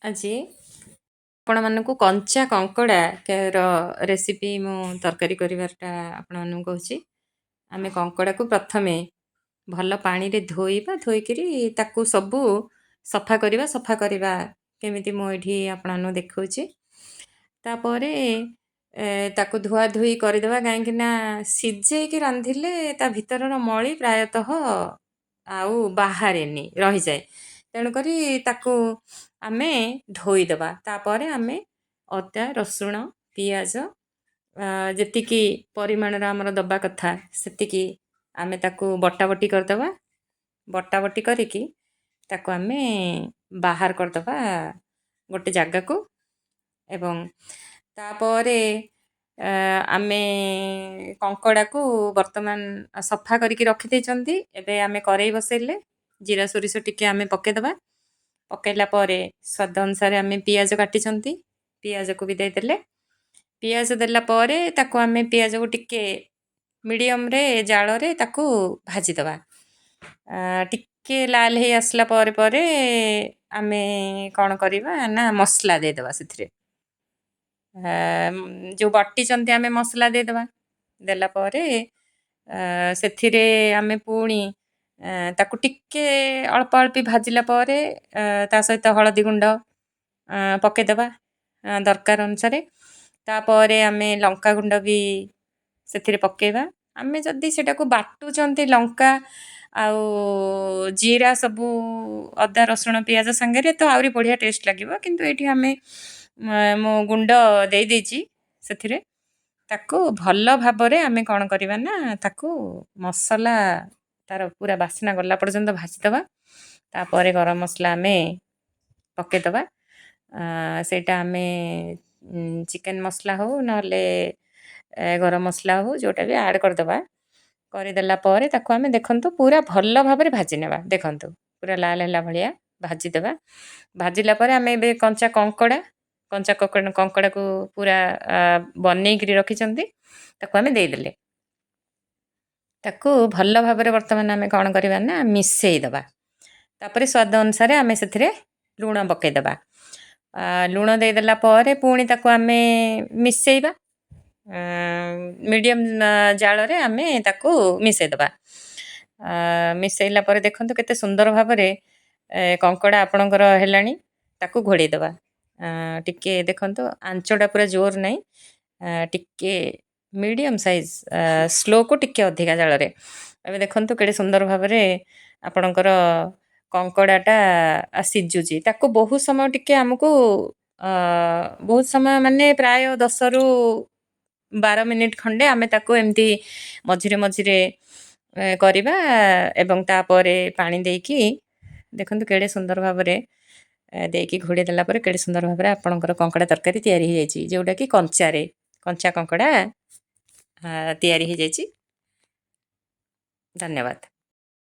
ଆଜି ଆପଣମାନଙ୍କୁ କଞ୍ଚା କଙ୍କଡ଼ାର ରେସିପି ମୁଁ ତରକାରୀ କରିବାଟା ଆପଣମାନଙ୍କୁ କହୁଛି। ଆମେ କଙ୍କଡ଼ାକୁ ପ୍ରଥମେ ଭଲ ପାଣିରେ ଧୋଇବା, ଧୋଇକିରି ତାକୁ ସବୁ ସଫା କରିବା କେମିତି ମୁଁ ଏଇଠି ଆପଣମାନଙ୍କୁ ଦେଖାଉଛି। ତାପରେ ତାକୁ ଧୁଆଧୋଇ କରିଦେବା, କାହିଁକିନା ସିଝେଇକି ରାନ୍ଧିଲେ ତା ଭିତରର ମଳି ପ୍ରାୟତଃ ଆଉ ବାହାରେନି, ରହିଯାଏ। ତେଣୁକରି ତାକୁ ଆମେ ଧୋଇଦେବା। ତାପରେ ଆମେ ଅଦା, ରସୁଣ, ପିଆଜ ଯେତିକି ପରିମାଣର ଆମର ଦେବା କଥା ସେତିକି ଆମେ ତାକୁ ବଟାବଟି କରିଦେବା। ବଟାବଟି କରିକି ତାକୁ ଆମେ ବାହାର କରିଦେବା ଗୋଟେ ଜାଗାକୁ। ଏବଂ ତାପରେ ଆମେ କଙ୍କଡ଼ାକୁ ବର୍ତ୍ତମାନ ସଫା କରିକି ରଖିଦେଇଛନ୍ତି। ଏବେ ଆମେ କରେଇ ବସେଇଲେ ଜିରା ସୋରିଷ ଟିକେ ଆମେ ପକାଇଦେବା। ପକାଇଲା ପରେ ସ୍ୱାଦ ଅନୁସାରେ ଆମେ ପିଆଜ କାଟିଛନ୍ତି, ପିଆଜକୁ ବି ଦେଇଦେଲେ। ପିଆଜ ଦେଲା ପରେ ତାକୁ ଆମେ ପିଆଜକୁ ଟିକେ ମିଡ଼ିୟମ୍ରେ ଜାଳରେ ତାକୁ ଭାଜିଦେବା। ଟିକେ ଲାଲ ହେଇ ଆସିଲା ପରେ ପରେ ଆମେ କ'ଣ କରିବା ନା ମସଲା ଦେଇଦେବା। ସେଥିରେ ଯେଉଁ ବଟିଛନ୍ତି ଆମେ ମସଲା ଦେଇଦେବା। ଦେଲା ପରେ ସେଥିରେ ଆମେ ପୁଣି ତାକୁ ଟିକେ ଅଳ୍ପ ଭାଜିଲା ପରେ ତା ସହିତ ହଳଦୀ ଗୁଣ୍ଡ ପକାଇଦେବା ଦରକାର ଅନୁସାରେ। ତାପରେ ଆମେ ଲଙ୍କାଗୁଣ୍ଡ ବି ସେଥିରେ ପକାଇବା। ଆମେ ଯଦି ସେଟାକୁ ବାଟୁଛନ୍ତି ଲଙ୍କା ଆଉ ଜିରା ସବୁ ଅଦା ରସୁଣ ପିଆଜ ସାଙ୍ଗରେ, ତ ଆହୁରି ବଢ଼ିଆ ଟେଷ୍ଟ ଲାଗିବ। କିନ୍ତୁ ଏଇଠି ଆମେ ମୁଁ ଗୁଣ୍ଡ ଦେଇଦେଇଛି ସେଥିରେ। ତାକୁ ଭଲ ଭାବରେ ଆମେ କ'ଣ କରିବା ନା ତାକୁ ମସଲା ତାର ପୁରା ବାସ୍ନା ଗଲା ପର୍ଯ୍ୟନ୍ତ ଭାଜିଦେବା। ତାପରେ ଗରମ ମସଲା ଆମେ ପକାଇଦେବା। ସେଇଟା ଆମେ ଚିକେନ୍ ମସଲା ହେଉ ନହେଲେ ଗରମ ମସଲା ହେଉ, ଯେଉଁଟା ବି ଆଡ଼୍ କରିଦେବା। କରିଦେଲା ପରେ ତାକୁ ଆମେ ଦେଖନ୍ତୁ ପୁରା ଭଲ ଭାବରେ ଭାଜି ନେବା। ଦେଖନ୍ତୁ ପୁରା ଲାଲ ହେଲା ଭଳିଆ ଭାଜିଦେବା। ଭାଜିଲା ପରେ ଆମେ ଏବେ କଞ୍ଚା କଙ୍କଡ଼ାକୁ ପୁରା ବନେଇକିରି ରଖିଛନ୍ତି, ତାକୁ ଆମେ ଦେଇଦେଲେ। ତାକୁ ଭଲ ଭାବରେ ବର୍ତ୍ତମାନ ଆମେ କ'ଣ କରିବା ନା ମିଶାଇ ଦେବା। ତାପରେ ସ୍ୱାଦ ଅନୁସାରେ ଆମେ ସେଥିରେ ଲୁଣ ପକାଇଦେବା। ଲୁଣ ଦେଇଦେଲା ପରେ ପୁଣି ତାକୁ ଆମେ ମିଶାଇବା। ମିଡ଼ିୟମ୍ ଜାଳରେ ଆମେ ତାକୁ ମିଶାଇଦେବା। ମିଶାଇଲା ପରେ ଦେଖନ୍ତୁ କେତେ ସୁନ୍ଦର ଭାବରେ କଙ୍କଡ଼ା ଆପଣଙ୍କର ହେଲାଣି। ତାକୁ ଘୋଡ଼େଇ ଦେବା। ଟିକେ ଦେଖନ୍ତୁ ଆଞ୍ଚଟା ପୁରା ଜୋର ନାହିଁ, ଟିକେ ମିଡ଼ିୟମ୍ ସାଇଜ୍, ସ୍ଲୋକୁ ଟିକେ ଅଧିକା ଜାଳରେ। ଏବେ ଦେଖନ୍ତୁ କେଡ଼େ ସୁନ୍ଦର ଭାବରେ ଆପଣଙ୍କର କଙ୍କଡ଼ାଟା ସିଝୁଛି। ତାକୁ ବହୁତ ସମୟ ଟିକେ ଆମକୁ ବହୁତ ସମୟ ମାନେ ପ୍ରାୟ 10ରୁ 12 ମିନିଟ୍ ଖଣ୍ଡେ ଆମେ ତାକୁ ଏମିତି ମଝିରେ ମଝିରେ କରିବା। ଏବଂ ତାପରେ ପାଣି ଦେଇକି ଦେଖନ୍ତୁ କେଡ଼େ ସୁନ୍ଦର ଭାବରେ ଦେଇକି ଘୋଡ଼େଇ ଦେଲା ପରେ କେଡ଼େ ସୁନ୍ଦର ଭାବରେ ଆପଣଙ୍କର କଙ୍କଡ଼ା ତରକାରୀ ତିଆରି ହୋଇଯାଇଛି, ଯେଉଁଟାକି କଞ୍ଚା କଙ୍କଡ଼ା ତିଆରି ହୋଇଯାଇଛି। ଧନ୍ୟବାଦ।